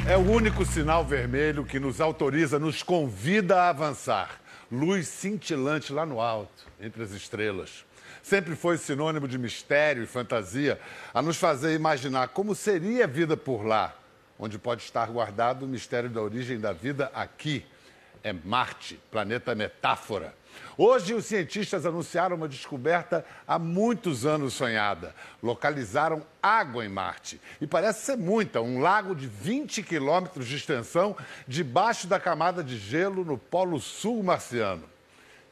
É o único sinal vermelho que nos autoriza, nos convida a avançar. Luz cintilante lá no alto, entre as estrelas. Sempre foi sinônimo de mistério e fantasia, a nos fazer imaginar como seria a vida por lá, onde pode estar guardado o mistério da origem da vida aqui. É Marte, planeta metáfora. Hoje, os cientistas anunciaram uma descoberta há muitos anos sonhada. Localizaram água em Marte. E parece ser muita, um lago de 20 quilômetros de extensão debaixo da camada de gelo no Polo Sul marciano.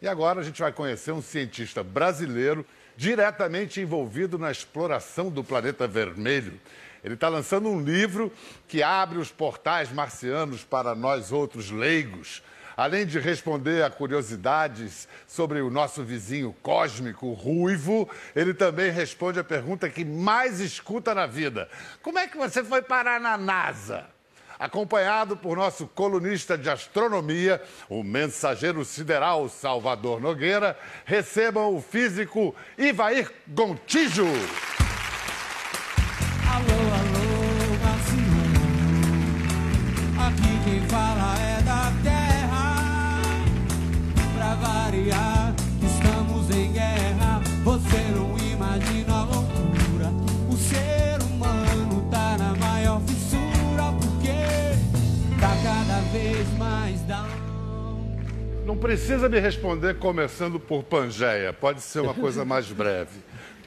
E agora a gente vai conhecer um cientista brasileiro diretamente envolvido na exploração do planeta vermelho. Ele está lançando um livro que abre os portais marcianos para nós outros leigos. Além de responder a curiosidades sobre o nosso vizinho cósmico ruivo, ele também responde a pergunta que mais escuta na vida. Como é que você foi parar na NASA? Acompanhado por nosso colunista de astronomia, o mensageiro sideral Salvador Nogueira, recebam o físico Ivair Gontijo. Alô, alô, Brasil. Aqui quem fala é da Terra. Pra variar, estamos em guerra. Você não imagina a loucura. O ser humano tá na maior fissura, porque tá cada vez mais down. Não precisa me responder começando por Pangeia. Pode ser uma coisa mais breve.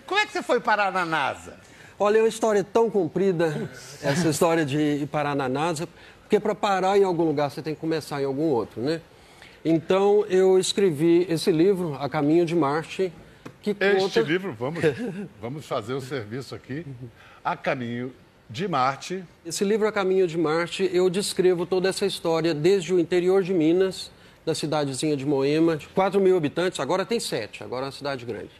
Como é que você foi parar na NASA? Olha, é uma história tão comprida, essa história de ir parar na NASA, porque para parar em algum lugar você tem que começar em algum outro, né? Então, eu escrevi esse livro, A Caminho de Marte, que conta... Este livro, vamos fazer o serviço aqui, A Caminho de Marte. Esse livro, A Caminho de Marte, eu descrevo toda essa história desde o interior de Minas, da cidadezinha de Moema, de 4 mil habitantes, agora tem 7, agora é uma cidade grande.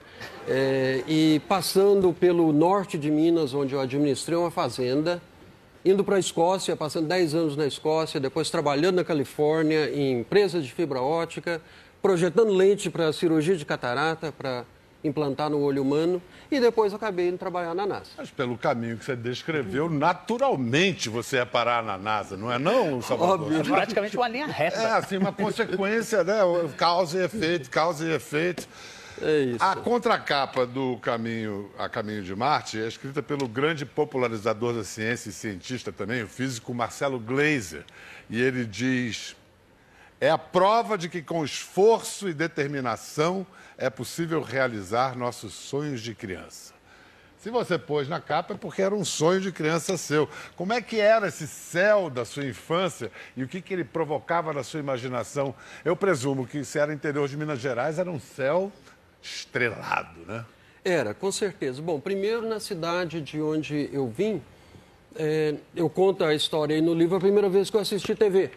E passando pelo norte de Minas, onde eu administrei uma fazenda, indo para a Escócia, passando 10 anos na Escócia, depois trabalhando na Califórnia em empresas de fibra ótica, projetando lente para cirurgia de catarata, para implantar no olho humano, e depois acabei indo trabalhar na NASA. Mas pelo caminho que você descreveu, naturalmente você ia parar na NASA, não é não, Salvador? Óbvio. É praticamente uma linha reta. É, assim, uma consequência, né? Causa e efeito, causa e efeito. É isso. A contracapa do A Caminho de Marte é escrita pelo grande popularizador da ciência e cientista também, o físico Marcelo Gleiser. E ele diz: é a prova de que com esforço e determinação é possível realizar nossos sonhos de criança. Se você pôs na capa é porque era um sonho de criança seu. Como é que era esse céu da sua infância e o que ele provocava na sua imaginação? Eu presumo que se era interior de Minas Gerais, era um céu estrelado, né? Era, com certeza. Bom, primeiro na cidade de onde eu vim, eu conto a história aí no livro, a primeira vez que eu assisti TV.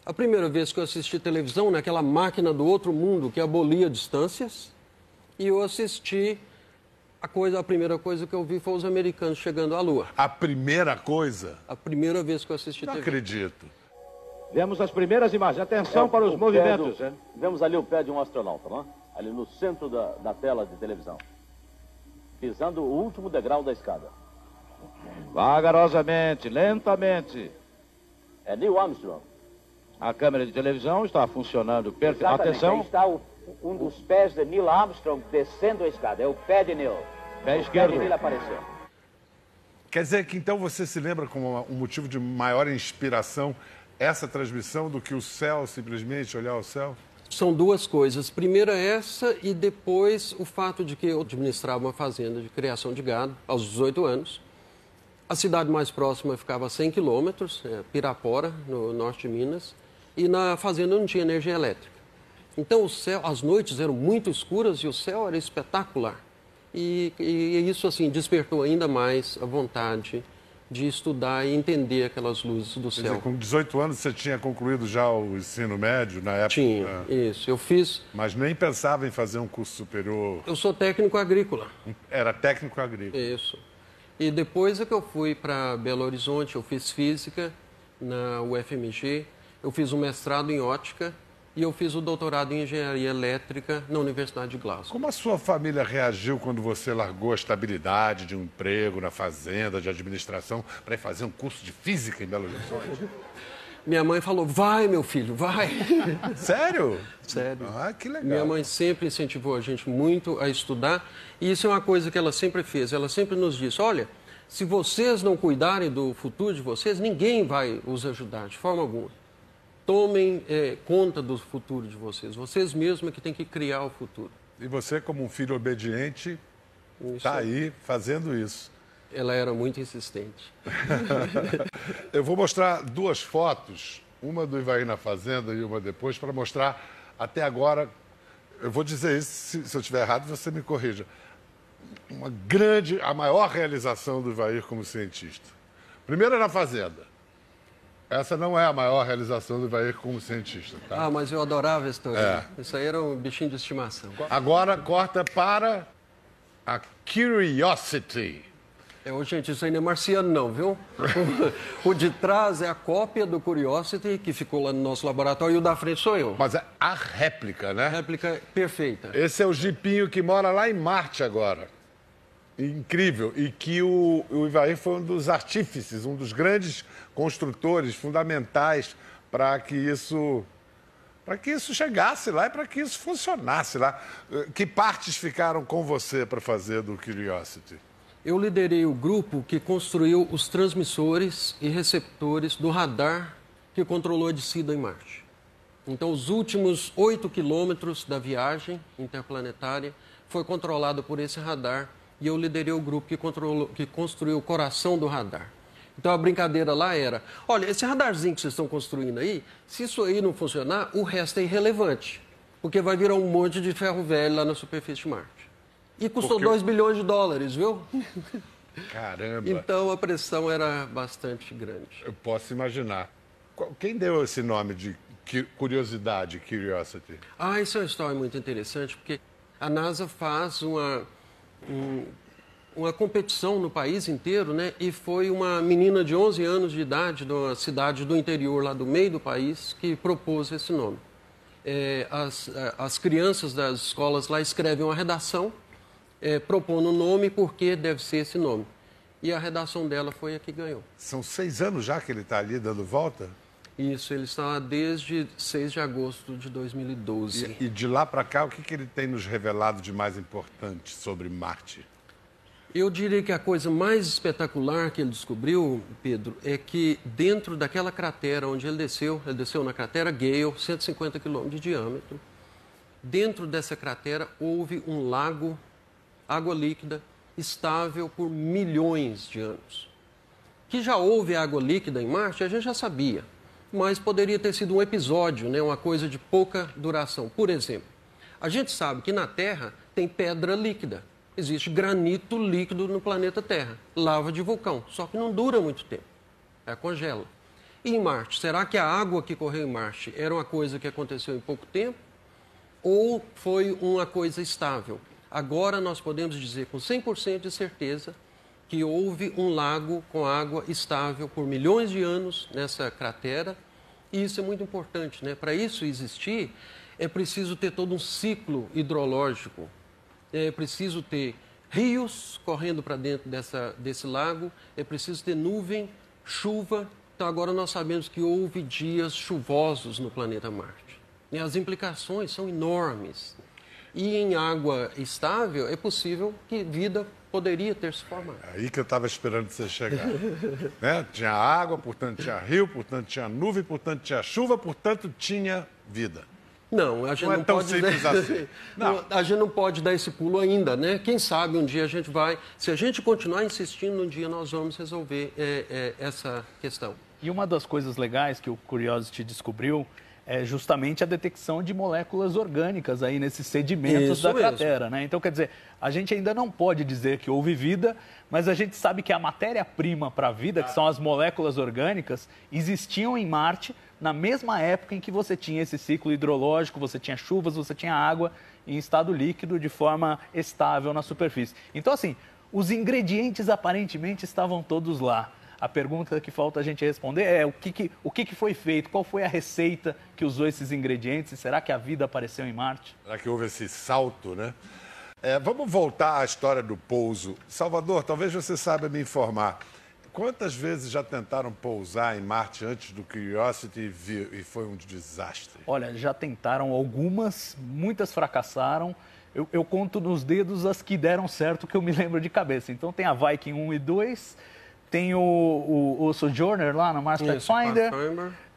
A primeira vez que eu assisti televisão, naquela máquina do outro mundo que abolia distâncias, e eu assisti, a primeira coisa que eu vi foi os americanos chegando à Lua. A primeira coisa? A primeira vez que eu assisti Não TV. acredito. Vemos as primeiras imagens. Atenção para os movimentos. Vemos ali o pé de um astronauta, não é? Ali no centro da tela de televisão. Pisando o último degrau da escada. Vagarosamente, lentamente. É Neil Armstrong. A câmera de televisão está funcionando perfeitamente. Atenção. Aí está um dos pés de Neil Armstrong descendo a escada. É o pé de Neil. Pé O esquerdo. pé de Neil apareceu. Quer dizer que então você se lembra como um motivo de maior inspiração essa transmissão do que o céu, simplesmente olhar o céu? São duas coisas. Primeiro essa e depois o fato de que eu administrava uma fazenda de criação de gado aos 18 anos. A cidade mais próxima ficava a 100 quilômetros, Pirapora, no norte de Minas, e na fazenda não tinha energia elétrica. Então o céu, as noites eram muito escuras e o céu era espetacular. E isso assim despertou ainda mais a vontade de estudar e entender aquelas luzes do céu. Quer dizer, com 18 anos você tinha concluído já o ensino médio na época? Tinha, isso. Eu fiz... Mas nem pensava em fazer um curso superior? Eu sou técnico agrícola. Era técnico agrícola? Isso. E depois é que eu fui para Belo Horizonte, eu fiz física na UFMG, eu fiz um mestrado em ótica e eu fiz o doutorado em engenharia elétrica na Universidade de Glasgow. Como a sua família reagiu quando você largou a estabilidade de um emprego na fazenda, de administração, para ir fazer um curso de física em Belo Horizonte? Minha mãe falou, vai, meu filho, vai. Sério? Sério. Ah, que legal. Minha mãe sempre incentivou a gente muito a estudar, e isso é uma coisa que ela sempre fez. Ela sempre nos disse, olha, se vocês não cuidarem do futuro de vocês, ninguém vai os ajudar, de forma alguma. Tomem conta do futuro de vocês. Vocês mesmos é que têm que criar o futuro. E você, como um filho obediente, está aí fazendo isso. Ela era muito insistente. Eu vou mostrar duas fotos, uma do Ivair na fazenda e uma depois, para mostrar até agora, eu vou dizer isso, se eu estiver errado, você me corrija. A maior realização do Ivair como cientista. Primeiro é na fazenda. Essa não é a maior realização do Ivair como cientista, tá? Ah, mas eu adorava esse historinha. Isso aí era um bichinho de estimação. Agora corta para a Curiosity. Gente, isso aí não é marciano não, viu? O de trás é a cópia do Curiosity, que ficou lá no nosso laboratório, e o da frente sou eu. Mas é a réplica, né? Réplica perfeita. Esse é o jipinho que mora lá em Marte agora. Incrível. E que o Ivair foi um dos artífices, um dos grandes construtores fundamentais para que isso chegasse lá e para que isso funcionasse lá. Que partes ficaram com você para fazer do Curiosity? Eu liderei o grupo que construiu os transmissores e receptores do radar que controlou a descida em Marte. Então, os últimos 8 quilômetros da viagem interplanetária foi controlado por esse radar e eu liderei o grupo que construiu o coração do radar. Então, a brincadeira lá era, olha, esse radarzinho que vocês estão construindo aí, se isso aí não funcionar, o resto é irrelevante, porque vai virar um monte de ferro velho lá na superfície de Marte. E custou 2 bilhões de dólares, viu? Caramba! Então a pressão era bastante grande. Eu posso imaginar. Quem deu esse nome de curiosidade, Curiosity? Isso é uma história muito interessante, porque a NASA faz uma competição no país inteiro, né? E foi uma menina de 11 anos de idade, de uma cidade do interior, lá do meio do país, que propôs esse nome. As crianças das escolas lá escrevem uma redação, propondo o nome porque deve ser esse nome. E a redação dela foi a que ganhou. São 6 anos já que ele está ali dando volta? Isso, ele está lá desde 6 de agosto de 2012. E de lá para cá, o que ele tem nos revelado de mais importante sobre Marte? Eu diria que a coisa mais espetacular que ele descobriu, Pedro, é que dentro daquela cratera onde ele desceu na cratera Gale, 150 quilômetros de diâmetro, dentro dessa cratera houve um lago, água líquida, estável por milhões de anos. Que já houve água líquida em Marte, a gente já sabia, mas poderia ter sido um episódio, né, uma coisa de pouca duração. Por exemplo, a gente sabe que na Terra tem pedra líquida. Existe granito líquido no planeta Terra, lava de vulcão, só que não dura muito tempo, congela. E em Marte, será que a água que correu em Marte era uma coisa que aconteceu em pouco tempo ou foi uma coisa estável? Agora nós podemos dizer com 100% de certeza que houve um lago com água estável por milhões de anos nessa cratera, e isso é muito importante, né? Para isso existir, é preciso ter todo um ciclo hidrológico. É preciso ter rios correndo para dentro desse lago, é preciso ter nuvem, chuva. Então, agora nós sabemos que houve dias chuvosos no planeta Marte. E as implicações são enormes. E em água estável, é possível que vida poderia ter se formado. Aí que eu estava esperando você chegar. Né? Tinha água, portanto tinha rio, portanto tinha nuvem, portanto tinha chuva, portanto tinha vida. Não, a gente não é não tão pode simples assim. Não. A gente não pode dar esse pulo ainda, né? Quem sabe um dia a gente vai... Se a gente continuar insistindo, um dia nós vamos resolver essa questão. E uma das coisas legais que o Curiosity descobriu é justamente a detecção de moléculas orgânicas aí nesses sedimentos Isso da mesmo. cratera, né? Então, quer dizer, a gente ainda não pode dizer que houve vida, mas a gente sabe que a matéria-prima para a vida, que são as moléculas orgânicas, existiam em Marte na mesma época em que você tinha esse ciclo hidrológico, você tinha chuvas, você tinha água em estado líquido de forma estável na superfície. Então, assim, os ingredientes aparentemente estavam todos lá. A pergunta que falta a gente responder é o que foi feito, qual foi a receita que usou esses ingredientes e será que a vida apareceu em Marte? Será que houve esse salto, né? Vamos voltar à história do pouso. Salvador, talvez você saiba me informar. Quantas vezes já tentaram pousar em Marte antes do Curiosity e foi um desastre? Olha, já tentaram algumas, muitas fracassaram. Eu conto nos dedos as que deram certo, que eu me lembro de cabeça. Então tem a Viking 1 e 2, tem o Sojourner lá na Mars Pathfinder,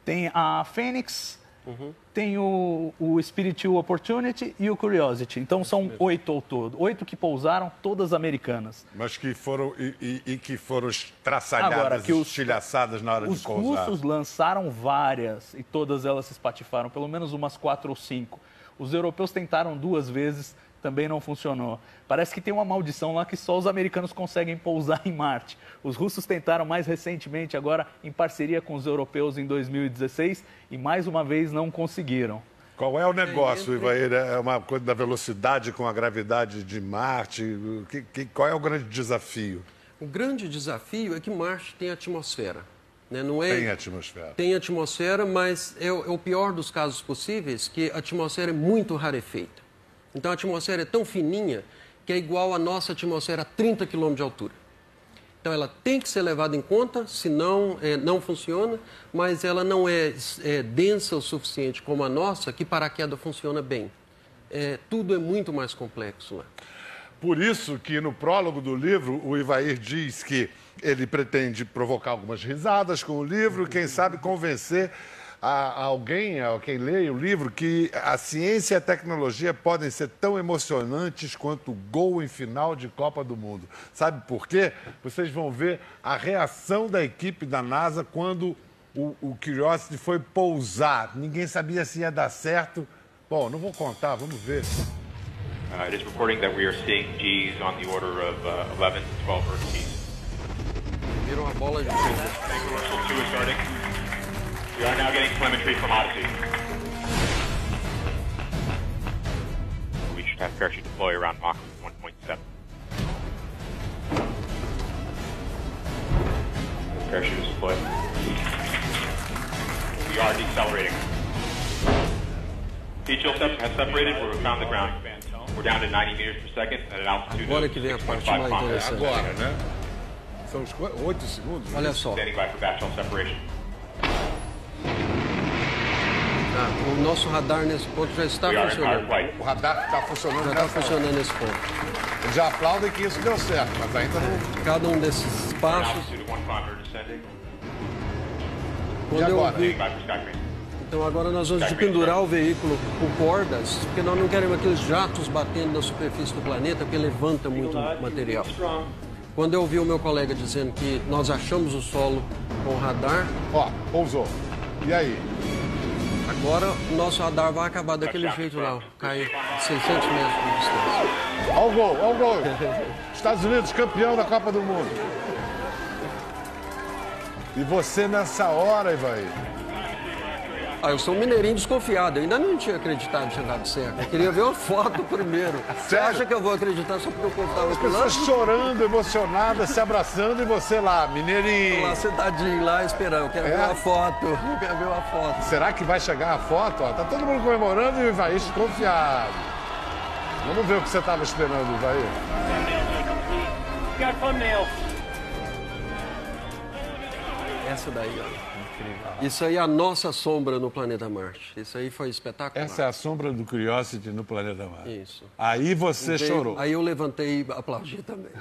tem a Phoenix, tem o Spiritual Opportunity e o Curiosity. Então são 8 ao todo. 8 que pousaram, todas americanas. Mas que foram que foram estraçalhadas, agora, estilhaçadas na hora de pousar. Os russos lançaram várias e todas elas se espatifaram, pelo menos umas 4 ou 5. Os europeus tentaram 2 vezes, também não funcionou. Parece que tem uma maldição lá que só os americanos conseguem pousar em Marte. Os russos tentaram mais recentemente, agora em parceria com os europeus em 2016 e mais uma vez não conseguiram. Qual é o negócio, Ivair? É uma coisa da velocidade com a gravidade de Marte? Qual é o grande desafio? O grande desafio é que Marte tem atmosfera. Né? Tem atmosfera. Tem atmosfera, mas é o pior dos casos possíveis, que a atmosfera é muito rarefeita. Então, a atmosfera é tão fininha que é igual à nossa atmosfera a 30 km de altura. Então, ela tem que ser levada em conta, senão não funciona, mas ela não é densa o suficiente como a nossa, que para a queda funciona bem. Tudo é muito mais complexo lá. Por isso que no prólogo do livro, o Ivair diz que ele pretende provocar algumas risadas com o livro, quem sabe convencer a quem lê o livro, que a ciência e a tecnologia podem ser tão emocionantes quanto o gol em final de Copa do Mundo. Sabe por quê? Vocês vão ver a reação da equipe da NASA quando o Curiosity foi pousar. Ninguém sabia se ia dar certo. Bom, não vou contar, vamos ver. It is reporting that we are seeing Gs on the order of 11 to 12 Earth Gs. Viram uma bola de Commercial 2 is starting. We are now getting telemetry from Odyssey. We should have parachute deploy around Mach 1.7. Parachute is deployed. We are decelerating. Heat shield has separated. We're found the ground. We're down to 90 meters per second at an altitude Agora of que vem a 6.5 parte mais kilometers. interessante. Agora, né? São os 8 segundos. Olha só. Standing by for batch separation. O nosso radar nesse ponto já está We are in funcionando. hard flight. O radar está funcionando. Já está funcionando nesse ponto. Eles já aplaudem que isso deu certo, mas ainda não... Cada um desses passos, Altitude of 1 kilometer descending. quando eu agora? vi... Standing by for Skytrain. Então agora nós vamos pendurar o veículo com cordas, porque nós não queremos aqueles jatos batendo na superfície do planeta, porque levanta muito material. Quando eu ouvi o meu colega dizendo que nós achamos o solo com o radar, Ó, pousou. E aí? agora o nosso radar vai acabar daquele jeito lá, cai 600 metros de distância. Ó o gol, ó o gol. Estados Unidos campeão da Copa do Mundo. E você nessa hora, Ivair? Eu sou um mineirinho desconfiado, eu ainda não tinha acreditado que tinha dado certo. Eu queria ver uma foto primeiro. Você acha que eu vou acreditar só porque o povo estava As aqui lá? pessoas chorando, emocionadas, se abraçando e você lá, mineirinho. Lá sentadinho lá esperando, eu quero ver uma foto, eu quero ver uma foto. Será que vai chegar a foto? Ó, tá todo mundo comemorando e o Ivair desconfiado. Vamos ver o que você estava esperando, Ivair. Essa daí, ó. Isso aí é a nossa sombra no planeta Marte. Isso aí foi espetacular. Essa é a sombra do Curiosity no planeta Marte. Isso. Aí você chorou. Aí eu levantei e aplaudi também.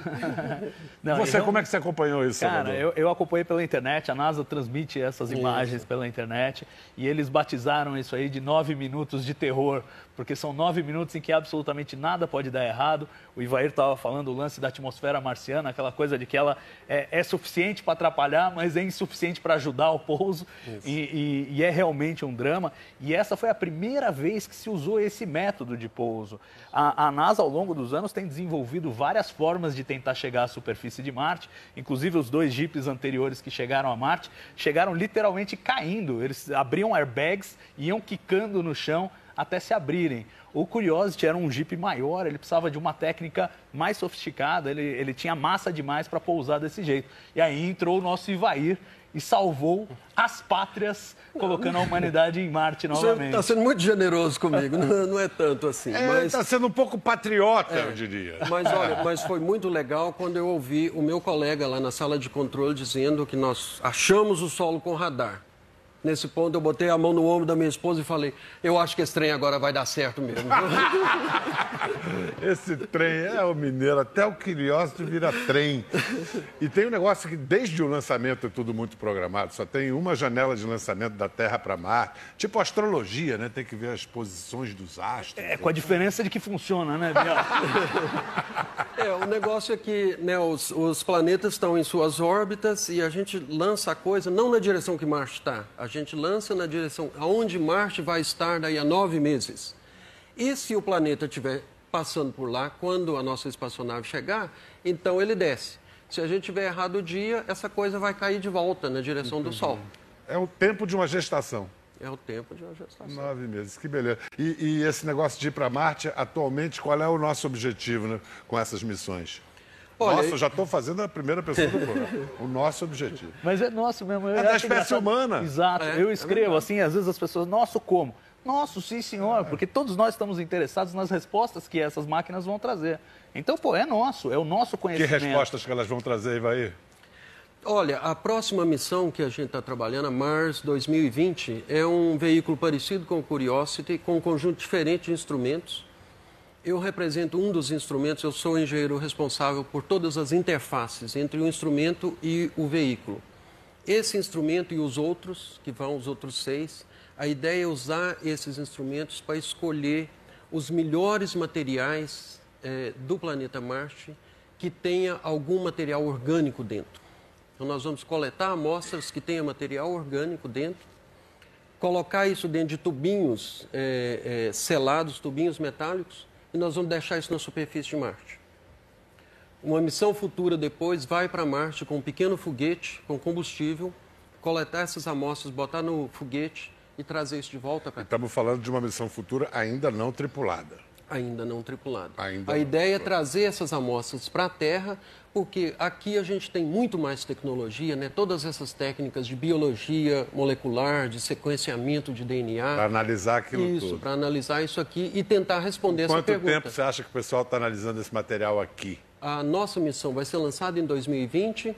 Não, Você, como é que você acompanhou isso, Cara, Salvador? eu acompanhei pela internet, a NASA transmite essas imagens pela internet e eles batizaram isso aí de 9 minutos de terror, porque são 9 minutos em que absolutamente nada pode dar errado. O Ivair estava falando o lance da atmosfera marciana, aquela coisa de que ela é suficiente para atrapalhar, mas é insuficiente para ajudar o pouso e é realmente um drama. E essa foi a primeira vez que se usou esse método de pouso. A NASA, ao longo dos anos, tem desenvolvido várias formas de tentar chegar à superfície de Marte, inclusive os 2 jipes anteriores que chegaram a Marte, chegaram literalmente caindo. Eles abriam airbags e iam quicando no chão até se abrirem. O Curiosity era um Jeep maior, ele precisava de uma técnica mais sofisticada, ele tinha massa demais para pousar desse jeito. E aí entrou o nosso Ivair e salvou as pátrias, colocando a humanidade em Marte novamente. Você está sendo muito generoso comigo, não é tanto assim. Está sendo um pouco patriota, eu diria. Mas olha, mas foi muito legal quando eu ouvi o meu colega lá na sala de controle dizendo que nós achamos o solo com radar. Nesse ponto, eu botei a mão no ombro da minha esposa e falei, eu acho que esse trem agora vai dar certo mesmo. Esse trem é o mineiro, até o Curiosity vira trem. E tem um negócio que desde o lançamento é tudo muito programado, só tem uma janela de lançamento da Terra para Marte. Tipo astrologia, né? Tem que ver as posições dos astros. Com a diferença de que funciona, né, Biel? O negócio é que, né, os planetas estão em suas órbitas e a gente lança a coisa não na direção que Marte está. A gente lança na direção aonde Marte vai estar daí a 9 meses. E se o planeta estiver passando por lá, quando a nossa espaçonave chegar, então ele desce. Se a gente tiver errado o dia, essa coisa vai cair de volta na direção do Sol. É o tempo de uma gestação. É o tempo de uma gestação. 9 meses, que beleza. E esse negócio de ir para Marte, atualmente, qual é o nosso objetivo, né, com essas missões? Olha, nossa, eu já estou fazendo a primeira pessoa do programa. O nosso objetivo. Mas é nosso mesmo. É da espécie humana. Exato. Eu escrevo assim, às vezes as pessoas, nosso como? Nosso, sim, senhor, porque todos nós estamos interessados nas respostas que essas máquinas vão trazer. Então, é nosso, é o nosso conhecimento. Que respostas que elas vão trazer, Ivair? Olha, a próxima missão que a gente está trabalhando, a Mars 2020, é um veículo parecido com o Curiosity, com um conjunto diferente de instrumentos. Eu represento um dos instrumentos, eu sou o engenheiro responsável por todas as interfaces entre o instrumento e o veículo. Esse instrumento e os outros, que vão os outros 6, a ideia é usar esses instrumentos para escolher os melhores materiais do planeta Marte que tenha algum material orgânico dentro. Então, nós vamos coletar amostras que tenham material orgânico dentro, colocar isso dentro de tubinhos selados, tubinhos metálicos, e nós vamos deixar isso na superfície de Marte. Uma missão futura depois vai para Marte com um pequeno foguete, com combustível, coletar essas amostras, botar no foguete e trazer isso de volta para cá. Estamos falando de uma missão futura ainda não tripulada. Ainda não tripulada. A ideia é trazer essas amostras para a Terra, porque aqui a gente tem muito mais tecnologia, né? Todas essas técnicas de biologia molecular, de sequenciamento de DNA. Para analisar aquilo tudo. Isso, para analisar isso aqui e tentar responder essa pergunta. Quanto tempo você acha que o pessoal está analisando esse material aqui? A nossa missão vai ser lançada em 2020.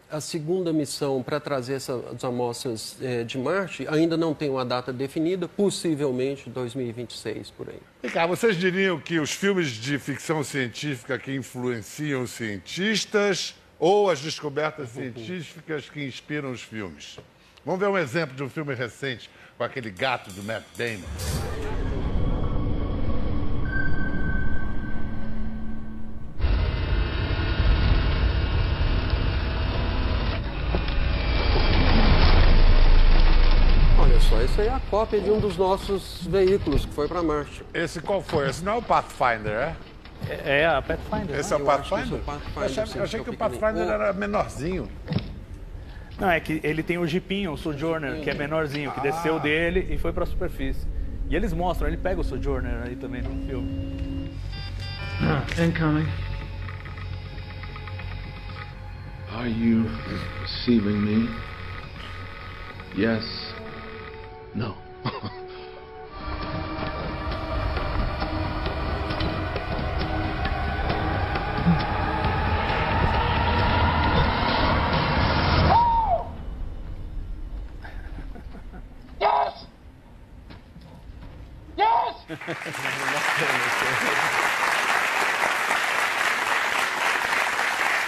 A segunda missão para trazer essas amostras de Marte ainda não tem uma data definida, possivelmente 2026, por aí. E cá, vocês diriam que os filmes de ficção científica que influenciam os cientistas ou as descobertas científicas que inspiram os filmes? Vamos ver um exemplo de um filme recente com aquele gato do Matt Damon. Isso aí é a cópia de um dos nossos veículos que foi para Marte. Esse qual foi? Esse não é o Pathfinder, é? É a Pathfinder. Esse é o Pathfinder? Eu achei que o Pathfinder era menorzinho. Não, é que ele tem o Jeepinho, o Sojourner, que é menorzinho, que desceu dele e foi para a superfície. E eles mostram, ele pega o Sojourner aí também no filme. Incoming. Are you receiving me? Yes. No. Yes! Yes!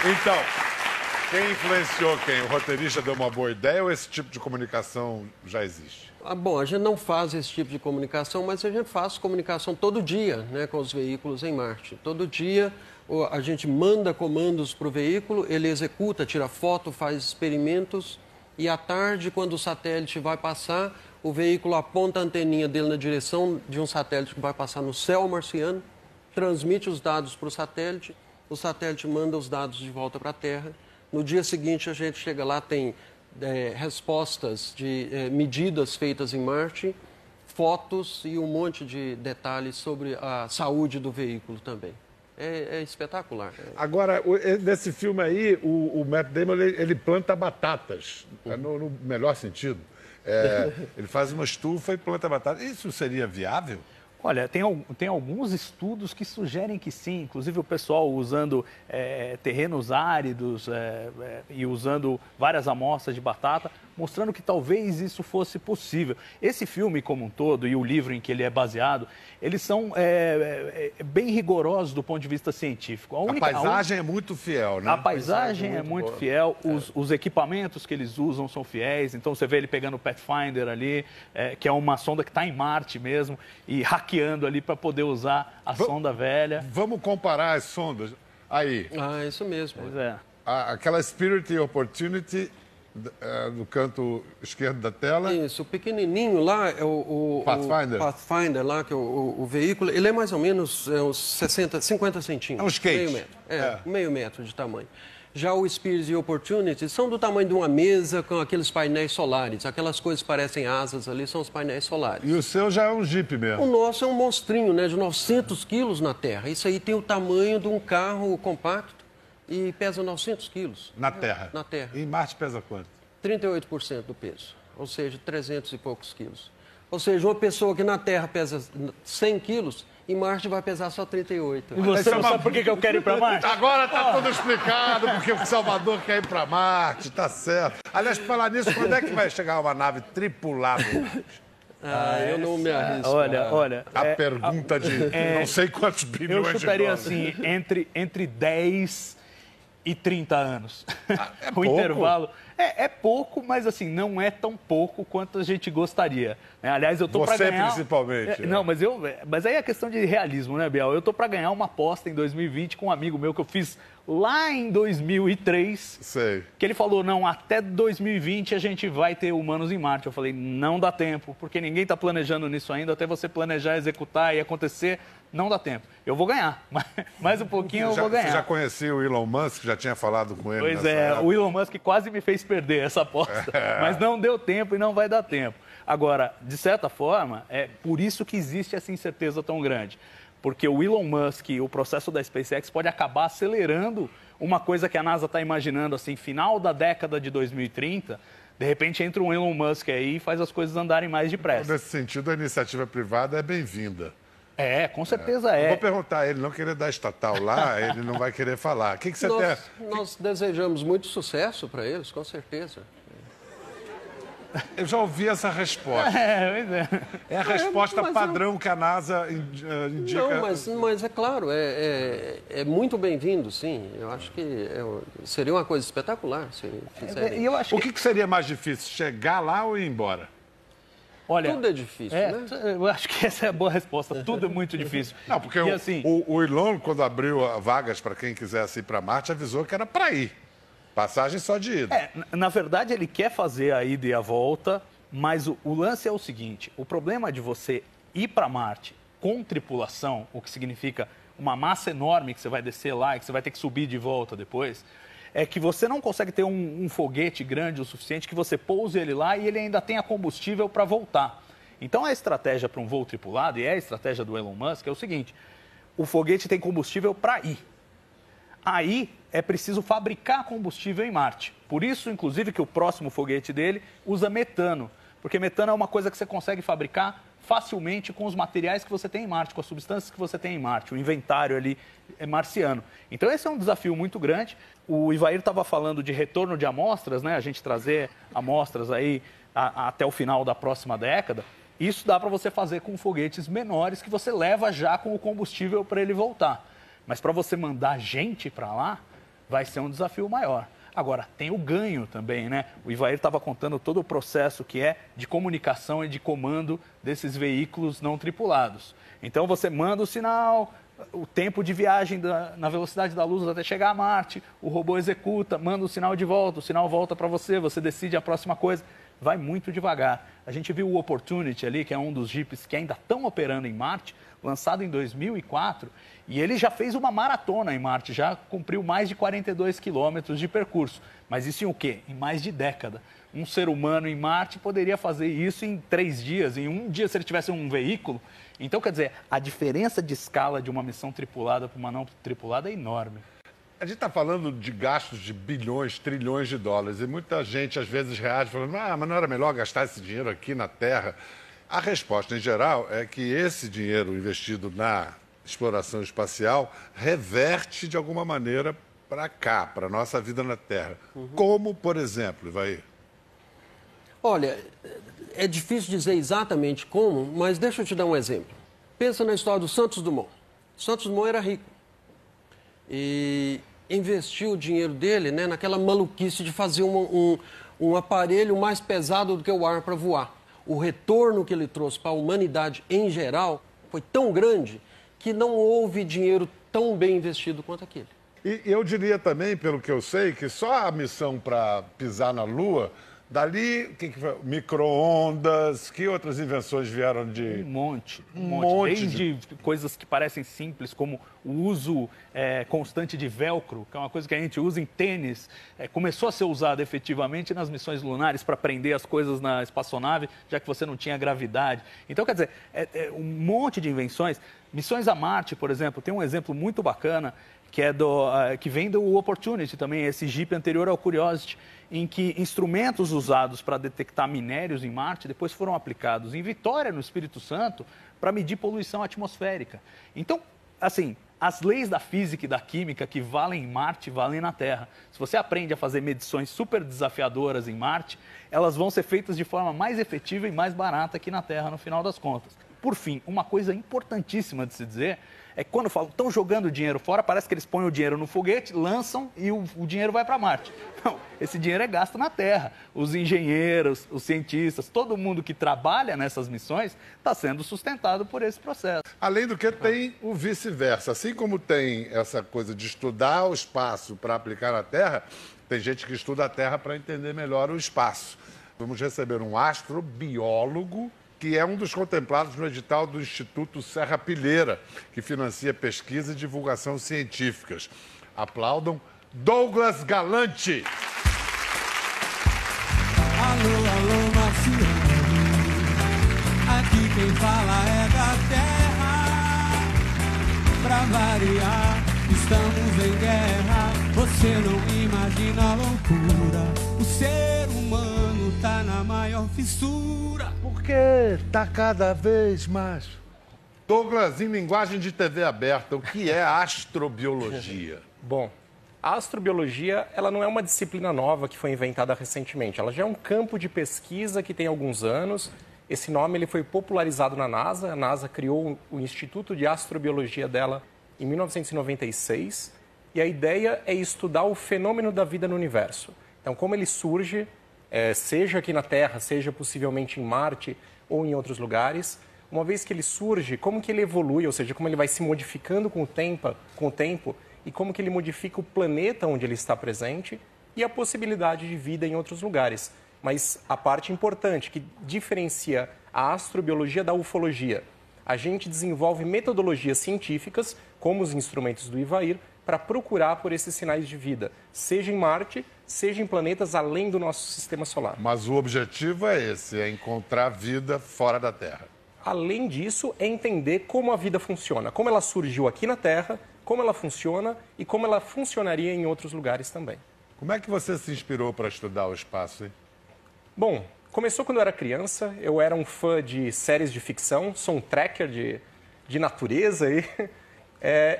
Então, quem influenciou quem? O roteirista deu uma boa ideia ou esse tipo de comunicação já existe? Bom, a gente não faz esse tipo de comunicação, mas a gente faz comunicação todo dia, né, com os veículos em Marte. Todo dia a gente manda comandos para o veículo, ele executa, tira foto, faz experimentos e à tarde, quando o satélite vai passar, o veículo aponta a anteninha dele na direção de um satélite que vai passar no céu marciano, transmite os dados para o satélite manda os dados de volta para a Terra. No dia seguinte, a gente chega lá, tem respostas de medidas feitas em Marte, fotos e um monte de detalhes sobre a saúde do veículo também. É espetacular. Agora, nesse filme aí, o Matt Damon, ele planta batatas, no melhor sentido. Ele faz uma estufa e planta batatas. Isso seria viável? Olha, tem alguns estudos que sugerem que sim, inclusive o pessoal usando terrenos áridos e usando várias amostras de batata, mostrando que talvez isso fosse possível. Esse filme como um todo e o livro em que ele é baseado, eles são bem rigorosos do ponto de vista científico. A paisagem é muito fiel, né? A paisagem é muito fiel, os equipamentos que eles usam são fiéis, então você vê ele pegando o Pathfinder ali, que é uma sonda que está em Marte mesmo, e hackeando ali para poder usar a sonda velha. Vamos comparar as sondas aí. Ah, isso mesmo. Pois é. Aquela Spirit e Opportunity no canto esquerdo da tela. Isso, o pequenininho lá é o Pathfinder lá, que é o veículo, ele é mais ou menos uns 50 centímetros. É um skate. Meio metro. Meio metro de tamanho. Já o Spirit e Opportunity são do tamanho de uma mesa com aqueles painéis solares. Aquelas coisas que parecem asas ali são os painéis solares. E o seu já é um Jeep mesmo? O nosso é um monstrinho, né, de 900 quilos na Terra. Isso aí tem o tamanho de um carro compacto e pesa 900 quilos. Na Terra? Na Terra. E em Marte pesa quanto? 38% do peso, ou seja, 300 e poucos quilos. Ou seja, uma pessoa que na Terra pesa 100 quilos, em Marte vai pesar só 38. E você não sabe por que eu quero ir para Marte? Agora tá tudo explicado, porque o Salvador quer ir para Marte, tá certo. Aliás, por falar nisso, quando é que vai chegar uma nave tripulada? Eu não me arrisco. Olha. A pergunta de não sei quantos bilhões de dólares. Eu chutaria assim, entre 10 e 30 anos. É O pouco? intervalo. É pouco, mas assim, não é tão pouco quanto a gente gostaria. Né? Aliás, eu tô para ganhar... Você principalmente. Não, mas aí é questão de realismo, né, Biel? Eu tô para ganhar uma aposta em 2020 com um amigo meu que eu fiz lá em 2003. Sei. Que ele falou, não, até 2020 a gente vai ter humanos em Marte. Eu falei, não dá tempo, porque ninguém está planejando nisso ainda. Até você planejar, executar e acontecer, não dá tempo. Eu vou ganhar, mais um pouquinho eu vou ganhar. Você já conhecia o Elon Musk? Já tinha falado com ele? Pois é, o Elon Musk quase me fez perder essa aposta, mas não deu tempo e não vai dar tempo. Agora, de certa forma, é por isso que existe essa incerteza tão grande. Porque o Elon Musk, o processo da SpaceX pode acabar acelerando uma coisa que a NASA está imaginando, assim, final da década de 2030, de repente entra um Elon Musk aí e faz as coisas andarem mais depressa. Nesse sentido, a iniciativa privada é bem-vinda. Com certeza é. Vou perguntar a ele, não querer dar estatal lá, ele não vai querer falar. O que você tem? Nós desejamos muito sucesso para eles, com certeza. Eu já ouvi essa resposta. É a resposta padrão que a NASA indica. Não, mas é claro, é muito bem-vindo, sim. Eu acho que seria uma coisa espetacular se fizerem. O que seria mais difícil, chegar lá ou ir embora? Olha, tudo é difícil, né? Eu acho que essa é a boa resposta. Tudo é muito difícil. Não, porque o Elon, quando abriu vagas para quem quisesse ir para Marte, avisou que era para ir. Passagem só de ida. Na verdade, ele quer fazer a ida e a volta, mas o lance é o seguinte: o problema de você ir para Marte com tripulação, o que significa uma massa enorme que você vai descer lá e que você vai ter que subir de volta depois, é que você não consegue ter um foguete grande o suficiente que você pouse ele lá e ele ainda tenha combustível para voltar. Então, a estratégia para um voo tripulado, e é a estratégia do Elon Musk, é o seguinte: o foguete tem combustível para ir. Aí é preciso fabricar combustível em Marte. Por isso, inclusive, que o próximo foguete dele usa metano. Porque metano é uma coisa que você consegue fabricar facilmente com os materiais que você tem em Marte, com as substâncias que você tem em Marte, o inventário ali é marciano. Então, esse é um desafio muito grande. O Ivair estava falando de retorno de amostras, né? A gente trazer amostras aí até o final da próxima década. Isso dá para você fazer com foguetes menores que você leva já com o combustível para ele voltar. Mas para você mandar gente para lá, vai ser um desafio maior. Agora, tem o ganho também, né? O Ivair estava contando todo o processo que é de comunicação e de comando desses veículos não tripulados. Então, você manda o sinal, o tempo de viagem na velocidade da luz até chegar a Marte, o robô executa, manda o sinal de volta, o sinal volta para você, você decide a próxima coisa. Vai muito devagar. A gente viu o Opportunity ali, que é um dos Jeeps que ainda estão operando em Marte, lançado em 2004, e ele já fez uma maratona em Marte, já cumpriu mais de 42 quilômetros de percurso. Mas isso em o quê? Em mais de década. um ser humano em Marte poderia fazer isso em 3 dias, em um dia se ele tivesse um veículo. Então, quer dizer, a diferença de escala de uma missão tripulada para uma não tripulada é enorme. A gente está falando de gastos de bilhões, trilhões de dólares e muita gente às vezes reage falando, mas não era melhor gastar esse dinheiro aqui na Terra? A resposta, em geral, é que esse dinheiro investido na exploração espacial reverte de alguma maneira para cá, para a nossa vida na Terra. Como, por exemplo, Ivair? Olha, é difícil dizer exatamente como, mas deixa eu te dar um exemplo. Pensa na história do Santos Dumont. Santos Dumont era rico e investiu o dinheiro dele, né, naquela maluquice de fazer um aparelho mais pesado do que o ar para voar. O retorno que ele trouxe para a humanidade em geral foi tão grande que não houve dinheiro tão bem investido quanto aquele. E eu diria também, pelo que eu sei, que só a missão para pisar na Lua, dali, o que foi? Micro-ondas, que outras invenções vieram de... Um monte. Desde coisas que parecem simples, como o uso constante de velcro, que é uma coisa que a gente usa em tênis, começou a ser usada efetivamente nas missões lunares para prender as coisas na espaçonave, já que você não tinha gravidade. Então, quer dizer, um monte de invenções. Missões a Marte, por exemplo, tem um exemplo muito bacana, que vem do Opportunity também, esse Jeep anterior ao Curiosity, em que instrumentos usados para detectar minérios em Marte depois foram aplicados em Vitória, no Espírito Santo, para medir poluição atmosférica. Então, assim, as leis da física e da química que valem em Marte, valem na Terra. Se você aprende a fazer medições super desafiadoras em Marte, elas vão ser feitas de forma mais efetiva e mais barata aqui na Terra, no final das contas. Por fim, uma coisa importantíssima de se dizer é que quando falam, estão jogando dinheiro fora, parece que eles põem o dinheiro no foguete, lançam e o dinheiro vai para Marte. Não, esse dinheiro é gasto na Terra. Os engenheiros, os cientistas, todo mundo que trabalha nessas missões está sendo sustentado por esse processo. Além do que tem o vice-versa. Assim como tem essa coisa de estudar o espaço para aplicar na Terra, tem gente que estuda a Terra para entender melhor o espaço. Vamos receber um astrobiólogo, que é um dos contemplados no edital do Instituto Serra Pilheira, que financia pesquisa e divulgação científicas. Aplaudam Douglas Galante. Alô, alô, Marciano, aqui quem fala é da Terra. Pra variar, estamos em guerra, você não imagina a loucura. O ser humano tá na maior fissura. Porque tá cada vez mais. Douglas, em linguagem de TV aberta, o que é astrobiologia? Bom, a astrobiologia ela não é uma disciplina nova que foi inventada recentemente. Ela já é um campo de pesquisa que tem alguns anos. Esse nome ele foi popularizado na NASA. A NASA criou o Instituto de Astrobiologia dela em 1996. E a ideia é estudar o fenômeno da vida no universo. Então, como ele surge, seja aqui na Terra, seja possivelmente em Marte ou em outros lugares, uma vez que ele surge, como que ele evolui, ou seja, como ele vai se modificando com o tempo e como que ele modifica o planeta onde ele está presente e a possibilidade de vida em outros lugares. Mas a parte importante que diferencia a astrobiologia da ufologia, a gente desenvolve metodologias científicas, como os instrumentos do Ivair, para procurar por esses sinais de vida, seja em Marte, seja em planetas além do nosso sistema solar. Mas o objetivo é esse, é encontrar vida fora da Terra. Além disso, é entender como a vida funciona, como ela surgiu aqui na Terra, como ela funciona e como ela funcionaria em outros lugares também. Como é que você se inspirou para estudar o espaço, hein? Bom, começou quando eu era criança, eu era um fã de séries de ficção, sou um tracker de natureza e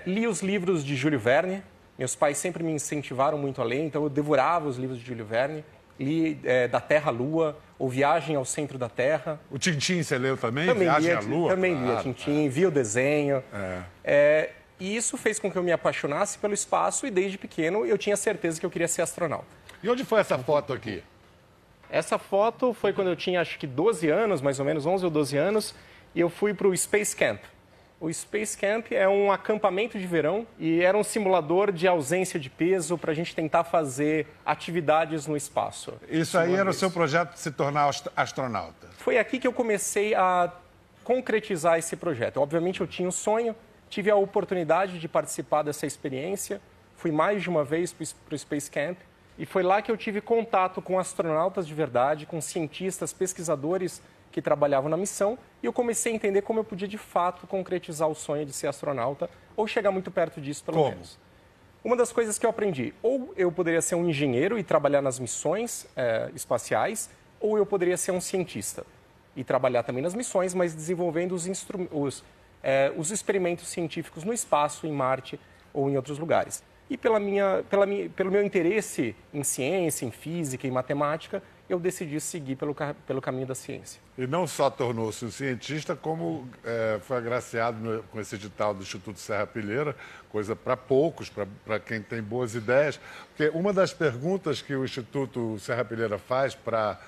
li os livros de Júlio Verne. Meus pais sempre me incentivaram muito a ler, então eu devorava os livros de Júlio Verne. Li Da Terra à Lua, ou Viagem ao Centro da Terra. O Tintim você leu também? Também Viagem lia, à Lua? Também lia Tintim, vi o desenho. E isso fez com que eu me apaixonasse pelo espaço e desde pequeno eu tinha certeza que eu queria ser astronauta. E onde foi essa foto aqui? Essa foto foi quando eu tinha acho que 12 anos, mais ou menos 11 ou 12 anos, e eu fui para o Space Camp. O Space Camp é um acampamento de verão e era um simulador de ausência de peso para a gente tentar fazer atividades no espaço. Isso aí era o seu projeto de se tornar astronauta? Foi aqui que eu comecei a concretizar esse projeto. Obviamente eu tinha um sonho, tive a oportunidade de participar dessa experiência, fui mais de uma vez para o Space Camp E foi lá que eu tive contato com astronautas de verdade, com cientistas, pesquisadores que trabalhavam na missão, e eu comecei a entender como eu podia, de fato, concretizar o sonho de ser astronauta, ou chegar muito perto disso, pelo menos. Uma das coisas que eu aprendi, ou eu poderia ser um engenheiro e trabalhar nas missões espaciais, ou eu poderia ser um cientista e trabalhar também nas missões, mas desenvolvendo os experimentos científicos no espaço, em Marte ou em outros lugares. E pelo meu interesse em ciência, em física, em matemática, eu decidi seguir pelo caminho da ciência. E não só tornou-se um cientista, como foi agraciado com esse edital do Instituto Serra-Pilheira, coisa para poucos, para quem tem boas ideias. Porque uma das perguntas que o Instituto Serra-Pilheira faz para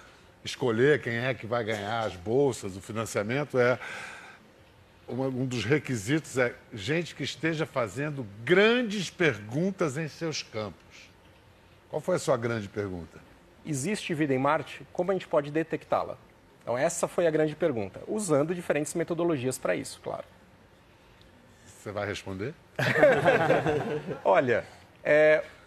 escolher quem é que vai ganhar as bolsas, o financiamento, um dos requisitos é gente que esteja fazendo grandes perguntas em seus campos. Qual foi a sua grande pergunta? Existe vida em Marte? Como a gente pode detectá-la? Então, essa foi a grande pergunta, usando diferentes metodologias para isso, claro. Você vai responder? Olha,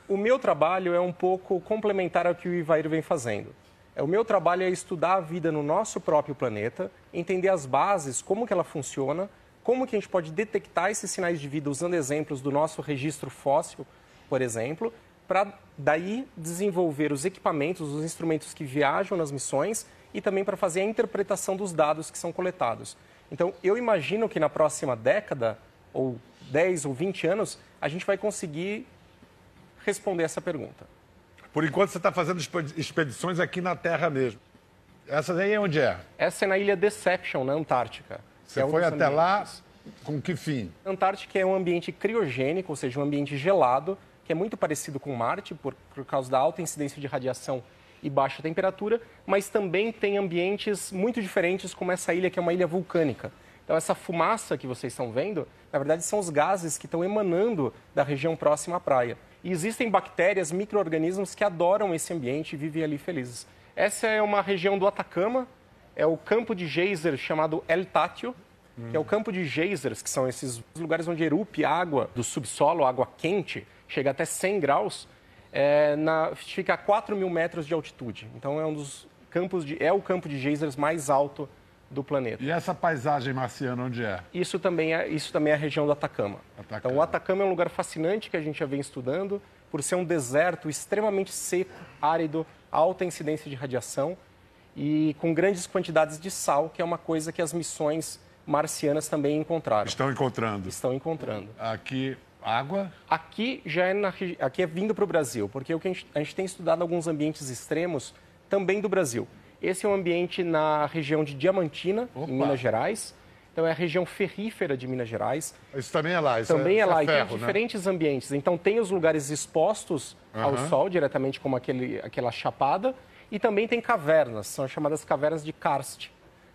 o meu trabalho é um pouco complementar ao que o Ivair vem fazendo. O meu trabalho é estudar a vida no nosso próprio planeta, entender as bases, como que ela funciona, como que a gente pode detectar esses sinais de vida usando exemplos do nosso registro fóssil, por exemplo, para daí desenvolver os equipamentos, os instrumentos que viajam nas missões e também para fazer a interpretação dos dados que são coletados. Então, eu imagino que na próxima década, ou 10 ou 20 anos, a gente vai conseguir responder essa pergunta. Por enquanto, você está fazendo expedições aqui na Terra mesmo. Essa daí é onde é? Essa é na ilha Deception, na Antártica. Você foi até lá com que fim? A Antártica é um ambiente criogênico, ou seja, um ambiente gelado, que é muito parecido com Marte, por causa da alta incidência de radiação e baixa temperatura, mas também tem ambientes muito diferentes, como essa ilha, que é uma ilha vulcânica. Então, essa fumaça que vocês estão vendo, na verdade, são os gases que estão emanando da região próxima à praia. E existem bactérias, micro-organismos que adoram esse ambiente e vivem ali felizes. Essa é uma região do Atacama, é o campo de geyser chamado El Tátil, que é o campo de geysers, que são esses lugares onde erupta água do subsolo, água quente, chega até 100 graus, fica a 4.000 metros de altitude. Então, é um dos campos o campo de geysers mais alto do planeta. E essa paisagem marciana, onde é? Isso também é a região do Atacama. Então, o Atacama é um lugar fascinante que a gente já vem estudando, por ser um deserto extremamente seco, árido, alta incidência de radiação e com grandes quantidades de sal, que é uma coisa que as missões marcianas também encontraram. Estão encontrando. Estão encontrando. Aqui, água? Aqui aqui é vindo para o Brasil, porque a gente tem estudado alguns ambientes extremos também do Brasil. Esse é um ambiente na região de Diamantina, em Minas Gerais. Então, é a região ferrífera de Minas Gerais. Isso também é lá? Também é lá. Ferro, e tem diferentes ambientes. Então, tem os lugares expostos ao sol, diretamente como aquela chapada. E também tem cavernas, são chamadas cavernas de karst,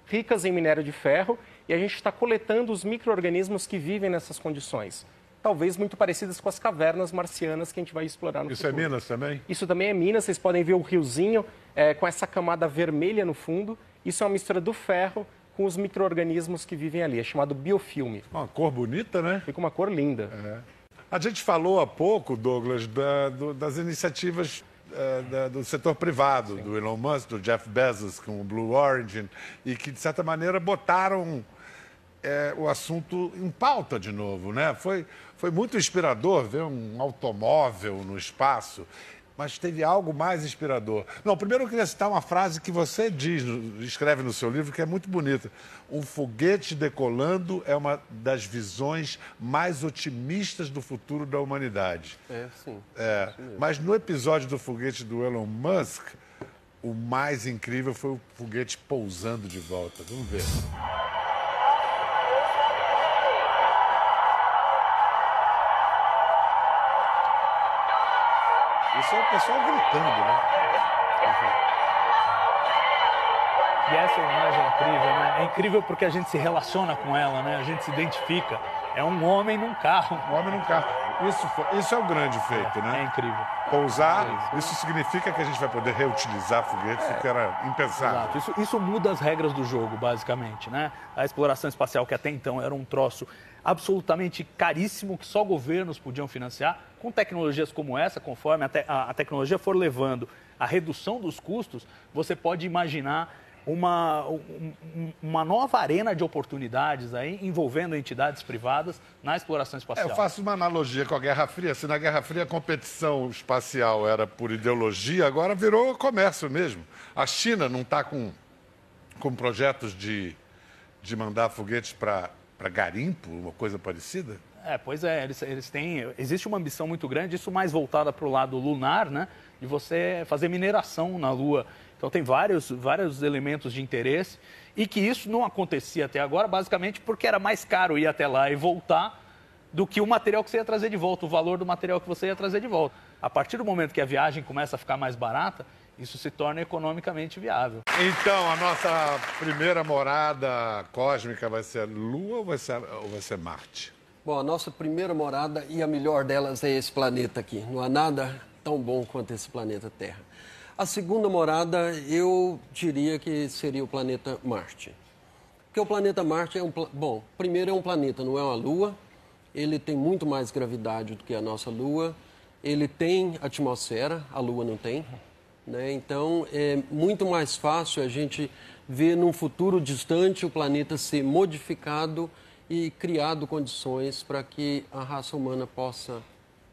ricas em minério de ferro. E a gente está coletando os micro-organismos que vivem nessas condições. Talvez muito parecidas com as cavernas marcianas que a gente vai explorar no futuro. Isso é Minas também? Isso também é Minas. Vocês podem ver o riozinho com essa camada vermelha no fundo. Isso é uma mistura do ferro com os micro-organismos que vivem ali. É chamado biofilme. Uma cor bonita, né? Fica uma cor linda. A gente falou há pouco, Douglas, das iniciativas do setor privado, do Elon Musk, do Jeff Bezos com o Blue Origin, e que, de certa maneira, botaram o assunto em pauta de novo, né? Foi muito inspirador ver um automóvel no espaço, mas teve algo mais inspirador. Não, primeiro eu queria citar uma frase que você escreve no seu livro, que é muito bonita. Um foguete decolando é uma das visões mais otimistas do futuro da humanidade. Sim. Mas no episódio do foguete do Elon Musk, o mais incrível foi o foguete pousando de volta. Vamos ver. Isso é o pessoal gritando, né? E essa imagem é incrível, né? É incrível porque a gente se relaciona com ela, né? A gente se identifica. É um homem num carro. Um homem num carro. Isso é o grande feito, né? É incrível. Pousar, isso significa que a gente vai poder reutilizar foguetes, que era impensável. Exato. Isso muda as regras do jogo, basicamente, né? A exploração espacial, que até então era um troço absolutamente caríssimo que só governos podiam financiar. Com tecnologias como essa, conforme a tecnologia for levando a redução dos custos, você pode imaginar uma nova arena de oportunidades aí, envolvendo entidades privadas na exploração espacial. Eu faço uma analogia com a Guerra Fria. Se na Guerra Fria a competição espacial era por ideologia, agora virou comércio mesmo. A China não está com projetos de mandar foguetes para garimpo, uma coisa parecida? Pois é, eles têm... Existe uma ambição muito grande, isso mais voltada para o lado lunar, né? De você fazer mineração na Lua. Então tem vários elementos de interesse e que isso não acontecia até agora, basicamente porque era mais caro ir até lá e voltar do que o material que você ia trazer de volta, o valor do material que você ia trazer de volta. A partir do momento que a viagem começa a ficar mais barata, isso se torna economicamente viável. Então, a nossa primeira morada cósmica vai ser a Lua ou vai ser Marte? Bom, a nossa primeira morada e a melhor delas é esse planeta aqui. Não há nada tão bom quanto esse planeta Terra. A segunda morada, eu diria que seria o planeta Marte. Porque o planeta Marte Bom, primeiro é um planeta, não é uma Lua. Ele tem muito mais gravidade do que a nossa Lua. Ele tem atmosfera, a Lua não tem. Né? Então, é muito mais fácil a gente ver num futuro distante o planeta ser modificado e criado condições para que a raça humana possa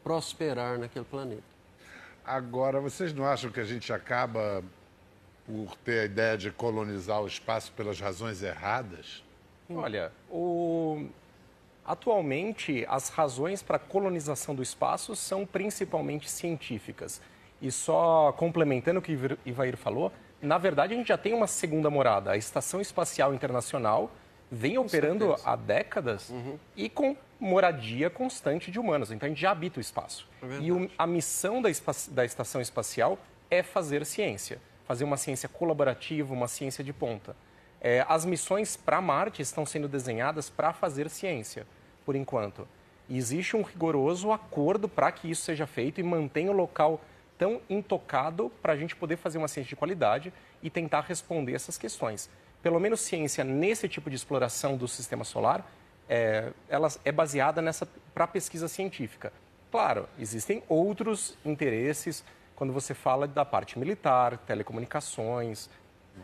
prosperar naquele planeta. Agora, vocês não acham que a gente acaba por ter a ideia de colonizar o espaço pelas razões erradas? Olha, atualmente as razões para a colonização do espaço são principalmente científicas. E só complementando o que o Ivair falou, na verdade a gente já tem uma segunda morada. A Estação Espacial Internacional vem operando há décadas e com moradia constante de humanos. Então a gente já habita o espaço. E a missão da Estação Espacial é fazer ciência. Fazer uma ciência colaborativa, uma ciência de ponta. As missões para Marte estão sendo desenhadas para fazer ciência, por enquanto. E existe um rigoroso acordo para que isso seja feito e mantenha o local tão intocado para a gente poder fazer uma ciência de qualidade e tentar responder essas questões. Pelo menos ciência nesse tipo de exploração do sistema solar, ela é baseada para pesquisa científica. Claro, existem outros interesses quando você fala da parte militar, telecomunicações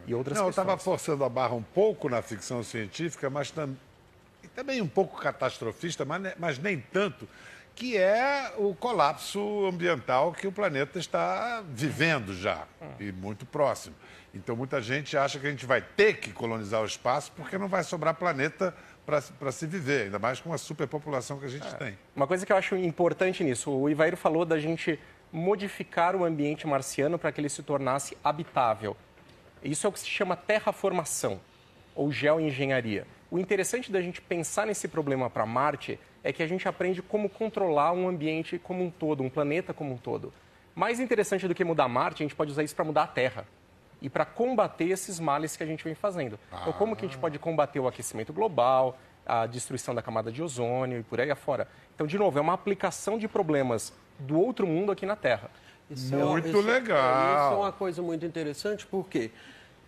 e outras questões. Eu estava forçando a barra um pouco na ficção científica, mas também um pouco catastrofista, mas nem tanto, que é o colapso ambiental que o planeta está vivendo já, e muito próximo. Então, muita gente acha que a gente vai ter que colonizar o espaço porque não vai sobrar planeta para se viver, ainda mais com a superpopulação que a gente tem. Uma coisa que eu acho importante nisso, o Ivair falou da gente modificar o ambiente marciano para que ele se tornasse habitável. Isso é o que se chama terraformação, ou geoengenharia. O interessante da gente pensar nesse problema para Marte é que a gente aprende como controlar um ambiente como um todo, um planeta como um todo. Mais interessante do que mudar Marte, a gente pode usar isso para mudar a Terra e para combater esses males que a gente vem fazendo. Então, como que a gente pode combater o aquecimento global, a destruição da camada de ozônio e por aí afora? Então, de novo, é uma aplicação de problemas do outro mundo aqui na Terra. Muito legal. Isso é uma coisa muito interessante, porque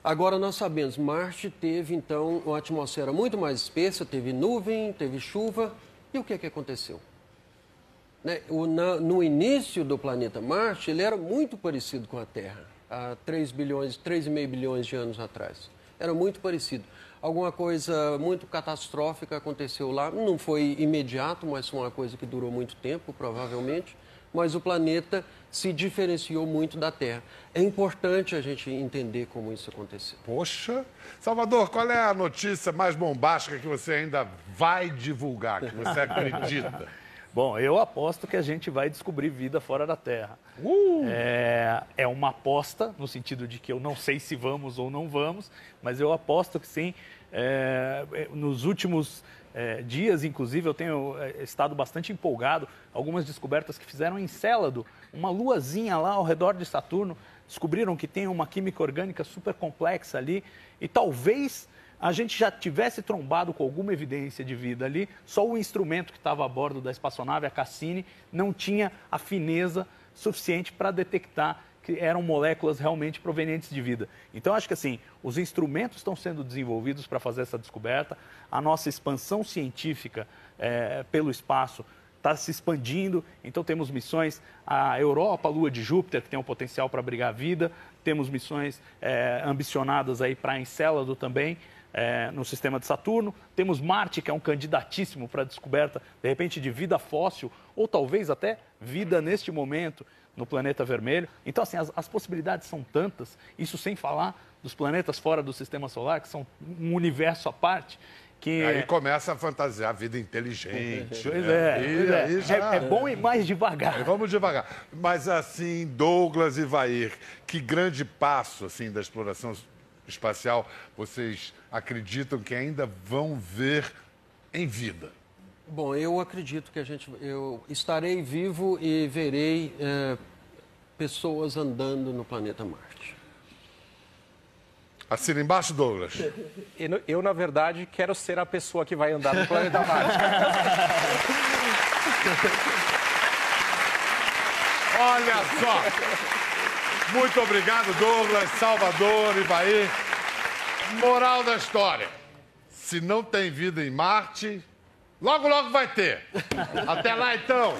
agora nós sabemos, Marte teve, então, uma atmosfera muito mais espessa, teve nuvem, teve chuva. E o que aconteceu? No início do planeta Marte, ele era muito parecido com a Terra, há 3,5 bilhões de anos atrás. Era muito parecido. Alguma coisa muito catastrófica aconteceu lá, não foi imediato, mas foi uma coisa que durou muito tempo, provavelmente. Mas o planeta se diferenciou muito da Terra. É importante a gente entender como isso aconteceu. Poxa! Salvador, qual é a notícia mais bombástica que você ainda vai divulgar, que você acredita? Bom, eu aposto que a gente vai descobrir vida fora da Terra. É uma aposta, no sentido de que eu não sei se vamos ou não vamos, mas eu aposto que sim. Nos últimos dias, inclusive, eu tenho estado bastante empolgado. Algumas descobertas que fizeram em Encélado, uma luazinha lá ao redor de Saturno, descobriram que tem uma química orgânica super complexa ali e talvez a gente já tivesse trombado com alguma evidência de vida ali, só o instrumento que estava a bordo da espaçonave, a Cassini, não tinha a fineza suficiente para detectar que eram moléculas realmente provenientes de vida. Então, acho que assim, os instrumentos estão sendo desenvolvidos para fazer essa descoberta, a nossa expansão científica pelo espaço está se expandindo, então temos missões, a Europa, a Lua de Júpiter, que tem um potencial para abrigar vida, temos missões ambicionadas aí para Encélado também, no sistema de Saturno, temos Marte, que é um candidatíssimo para a descoberta, de repente, de vida fóssil, ou talvez até vida neste momento no planeta vermelho. Então, assim, as possibilidades são tantas, isso sem falar dos planetas fora do sistema solar, que são um universo à parte. Que... Aí começa a fantasiar a vida inteligente. Pois é bom ir mais devagar. Vamos devagar. Mas assim, Douglas e Vair, que grande passo assim, da exploração espacial vocês acreditam que ainda vão ver em vida? Bom, eu acredito que eu estarei vivo e verei pessoas andando no planeta Marte. Assina embaixo, Douglas. Eu, na verdade, quero ser a pessoa que vai andar no planeta Marte. Olha só! Muito obrigado, Douglas, Salvador, Ivair. Moral da história. Se não tem vida em Marte, logo, logo vai ter. Até lá, então.